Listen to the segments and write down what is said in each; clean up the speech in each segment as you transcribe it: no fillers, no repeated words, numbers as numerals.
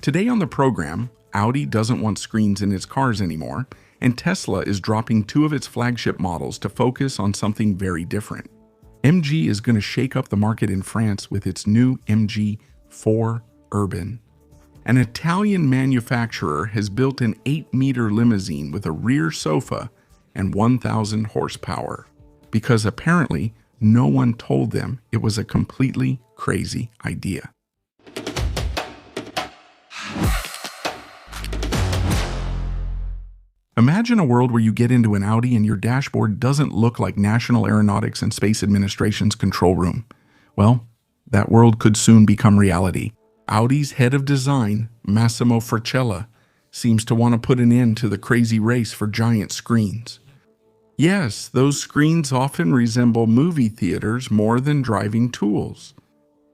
Today on the program, Audi doesn't want screens in its cars anymore, and Tesla is dropping two of its flagship models to focus on something very different. MG is going to shake up the market in France with its new MG4 Urbane. An Italian manufacturer has built an 8-meter limousine with a rear sofa and 1,000 horsepower, because apparently no one told them it was a completely crazy idea. Imagine a world where you get into an Audi and your dashboard doesn't look like National Aeronautics and Space Administration's control room. Well, that world could soon become reality. Audi's head of design, Massimo Fricella, seems to want to put an end to the crazy race for giant screens. Yes, those screens often resemble movie theaters more than driving tools.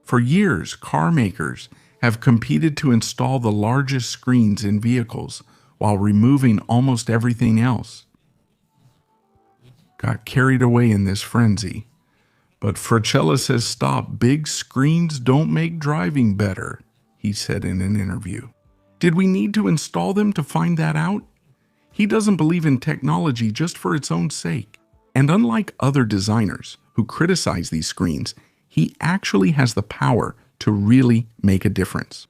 For years, car makers have competed to install the largest screens in vehicles while removing almost everything else. Got carried away in this frenzy. But Fricella says stop, big screens don't make driving better, he said in an interview. Did we need to install them to find that out? He doesn't believe in technology just for its own sake. And unlike other designers who criticize these screens, he actually has the power to really make a difference.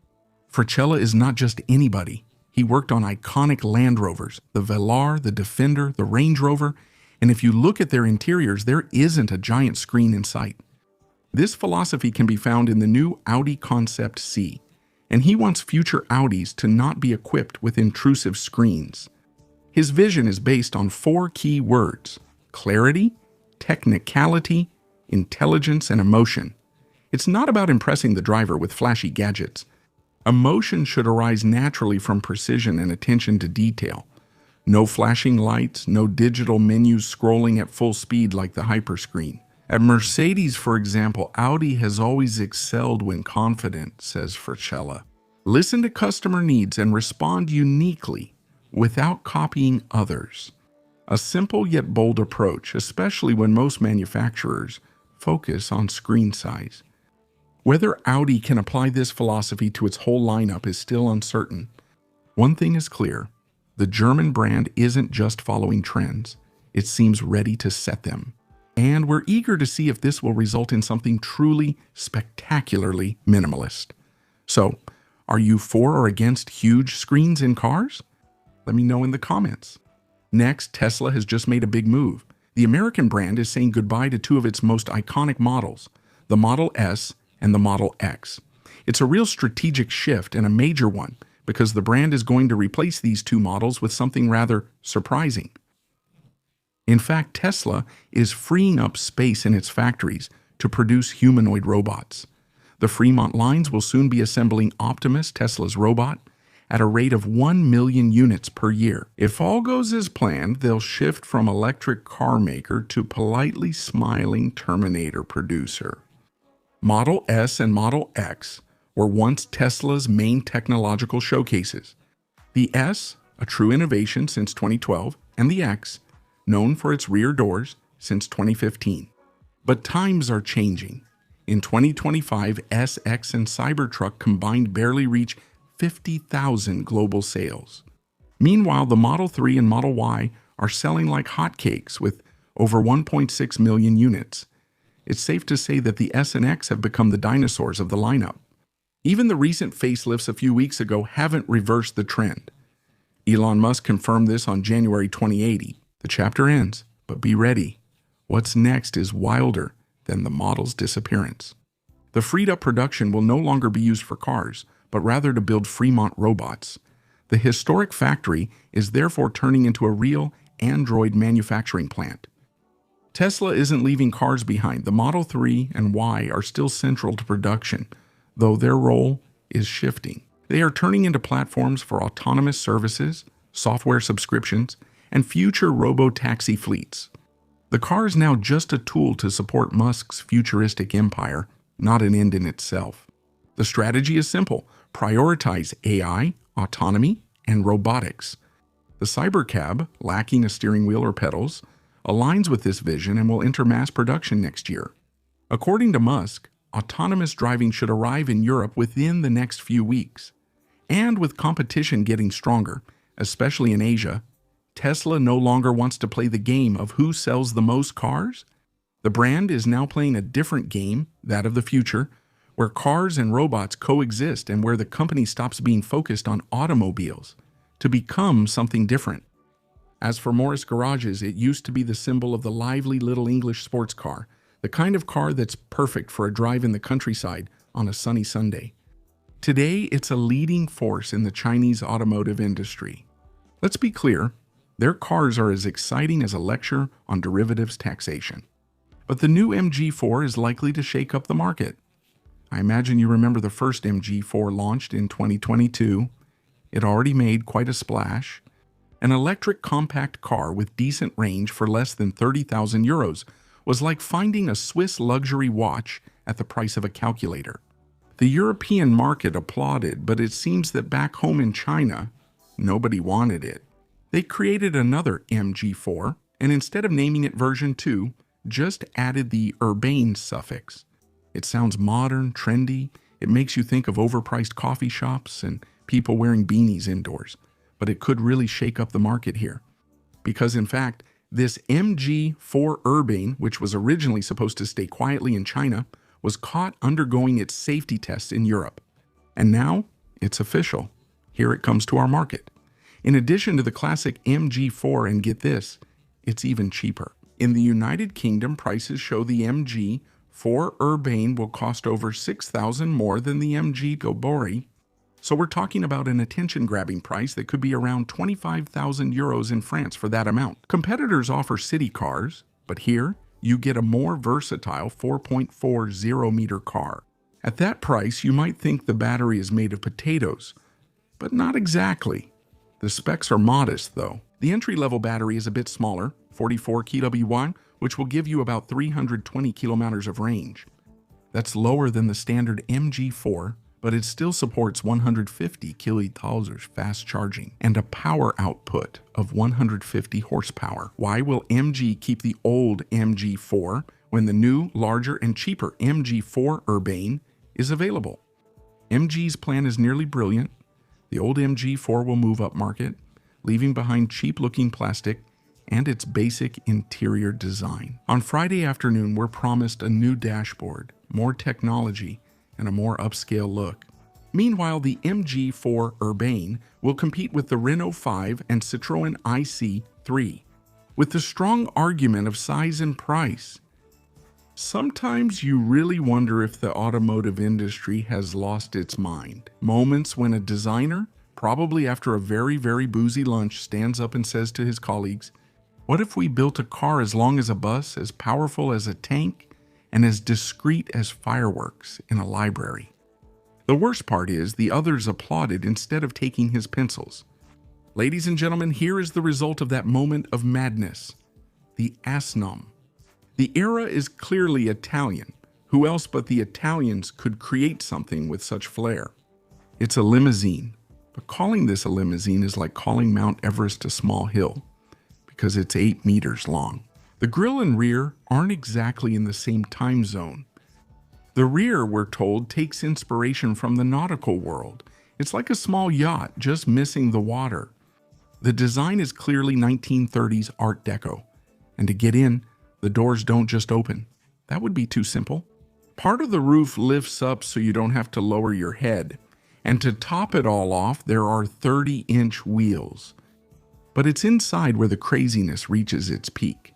Fricella is not just anybody. He worked on iconic Land Rovers, the Velar, the Defender, the Range Rover, and if you look at their interiors, there isn't a giant screen in sight. This philosophy can be found in the new Audi Concept C, and he wants future Audis to not be equipped with intrusive screens. His vision is based on 4 key words: clarity, technicality, intelligence, and emotion. It's not about impressing the driver with flashy gadgets. Emotion should arise naturally from precision and attention to detail. No flashing lights, no digital menus scrolling at full speed like the hyperscreen. At Mercedes, for example, Audi has always excelled when confident, says Fricella. Listen to customer needs and respond uniquely without copying others. A simple yet bold approach, especially when most manufacturers focus on screen size. Whether Audi can apply this philosophy to its whole lineup is still uncertain. One thing is clear: the German brand isn't just following trends, it seems ready to set them. And we're eager to see if this will result in something truly spectacularly minimalist. So, are you for or against huge screens in cars? Let me know in the comments. Next, Tesla has just made a big move. The American brand is saying goodbye to two of its most iconic models, the Model S and the Model X. It's a real strategic shift and a major one, because the brand is going to replace these two models with something rather surprising. In fact, Tesla is freeing up space in its factories to produce humanoid robots. The Fremont lines will soon be assembling Optimus, Tesla's robot, at a rate of 1 million units per year. If all goes as planned, they'll shift from electric car maker to politely smiling Terminator producer. Model S and Model X were once Tesla's main technological showcases. The S, a true innovation since 2012, and the X, known for its rear doors, since 2015. But times are changing. In 2025, S, X, and Cybertruck combined barely reach 50,000 global sales. Meanwhile, the Model 3 and Model Y are selling like hotcakes with over 1.6 million units. It's safe to say that the S and X have become the dinosaurs of the lineup. Even the recent facelifts a few weeks ago haven't reversed the trend. Elon Musk confirmed this on January 2080. The chapter ends, but be ready. What's next is wilder than the model's disappearance. The freed-up production will no longer be used for cars, but rather to build Fremont robots. The historic factory is therefore turning into a real android manufacturing plant. Tesla isn't leaving cars behind. The Model 3 and Y are still central to production, though their role is shifting. They are turning into platforms for autonomous services, software subscriptions, and future robo-taxi fleets. The car is now just a tool to support Musk's futuristic empire, not an end in itself. The strategy is simple: prioritize AI, autonomy, and robotics. The Cybercab, lacking a steering wheel or pedals, aligns with this vision and will enter mass production next year. According to Musk, autonomous driving should arrive in Europe within the next few weeks. And with competition getting stronger, especially in Asia, Tesla no longer wants to play the game of who sells the most cars. The brand is now playing a different game, that of the future, where cars and robots coexist and where the company stops being focused on automobiles to become something different. As for Morris Garages, it used to be the symbol of the lively little English sports car, the kind of car that's perfect for a drive in the countryside on a sunny Sunday. Today, it's a leading force in the Chinese automotive industry. Let's be clear, their cars are as exciting as a lecture on derivatives taxation. But the new MG4 is likely to shake up the market. I imagine you remember the first MG4 launched in 2022. It already made quite a splash. An electric compact car with decent range for less than 30,000 euros was like finding a Swiss luxury watch at the price of a calculator. The European market applauded, but it seems that back home in China, nobody wanted it. They created another MG4, and instead of naming it version 2, just added the Urbane suffix. It sounds modern, trendy. It makes you think of overpriced coffee shops and people wearing beanies indoors. But it could really shake up the market here. Because in fact, this MG4 Urbane, which was originally supposed to stay quietly in China, was caught undergoing its safety tests in Europe. And now, it's official. Here it comes to our market. In addition to the classic MG4, and get this, it's even cheaper. In the United Kingdom, prices show the MG4 Urbane will cost over 6,000 more than the MG Gobori. So we're talking about an attention-grabbing price that could be around 25,000 euros in France for that amount. Competitors offer city cars, but here you get a more versatile 4.40-meter car. At that price, you might think the battery is made of potatoes, but not exactly. The specs are modest, though. The entry-level battery is a bit smaller, 44 kWh, which will give you about 320 kilometers of range. That's lower than the standard MG4, but it still supports 150 kWh fast charging and a power output of 150 horsepower. Why will MG keep the old MG4 when the new, larger, and cheaper MG4 Urbane is available? MG's plan is nearly brilliant. The old MG4 will move upmarket, leaving behind cheap-looking plastic and its basic interior design. On Friday afternoon, we're promised a new dashboard, more technology, and a more upscale look. Meanwhile, the MG4 Urbane will compete with the Renault 5 and Citroën IC3, with the strong argument of size and price. Sometimes you really wonder if the automotive industry has lost its mind. Moments when a designer, probably after a very, very boozy lunch, stands up and says to his colleagues, "What if we built a car as long as a bus, as powerful as a tank, and as discreet as fireworks in a library?" The worst part is the others applauded instead of taking his pencils. Ladies and gentlemen, here is the result of that moment of madness. The Asnom. The era is clearly Italian. Who else but the Italians could create something with such flair? It's a limousine, but calling this a limousine is like calling Mount Everest a small hill, because it's 8 meters long. The grille and rear aren't exactly in the same time zone. The rear, we're told, takes inspiration from the nautical world. It's like a small yacht just missing the water. The design is clearly 1930s Art Deco, and to get in, the doors don't just open. That would be too simple. Part of the roof lifts up so you don't have to lower your head, and to top it all off, there are 30-inch wheels. But it's inside where the craziness reaches its peak.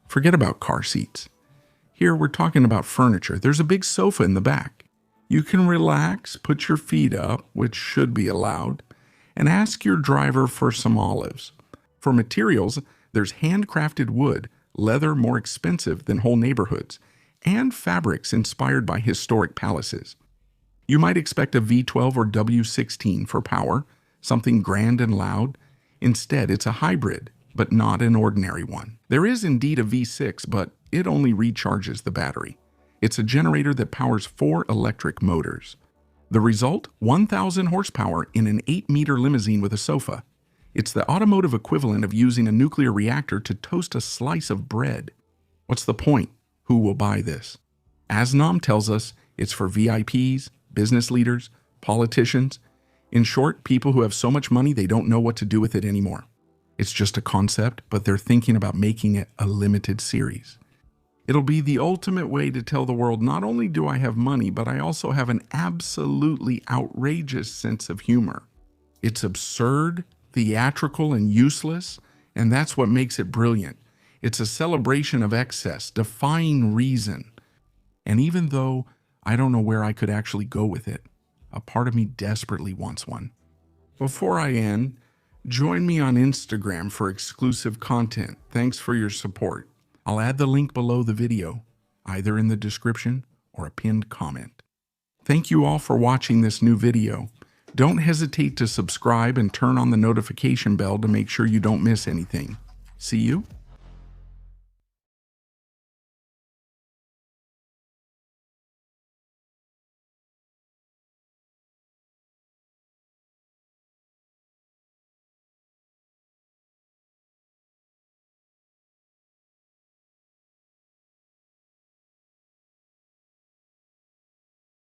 Forget about car seats. Here we're talking about furniture. There's a big sofa in the back. You can relax, put your feet up, which should be allowed, and ask your driver for some olives. For materials, there's handcrafted wood, leather more expensive than whole neighborhoods, and fabrics inspired by historic palaces. You might expect a V12 or W16 for power, something grand and loud. Instead, it's a hybrid, but not an ordinary one. There is indeed a V6, but it only recharges the battery. It's a generator that powers 4 electric motors. The result? 1,000 horsepower in an 8-meter limousine with a sofa. It's the automotive equivalent of using a nuclear reactor to toast a slice of bread. What's the point? Who will buy this? Asnom tells us it's for VIPs, business leaders, politicians, In short, people who have so much money they don't know what to do with it anymore. It's just a concept, but they're thinking about making it a limited series. It'll be the ultimate way to tell the world not only do I have money, but I also have an absolutely outrageous sense of humor. It's absurd, theatrical, and useless, and that's what makes it brilliant. It's a celebration of excess, defying reason. And even though I don't know where I could actually go with it, a part of me desperately wants one. Before I end, join me on Instagram for exclusive content. Thanks for your support. I'll add the link below the video, either in the description or a pinned comment. Thank you all for watching this new video. Don't hesitate to subscribe and turn on the notification bell to make sure you don't miss anything. See you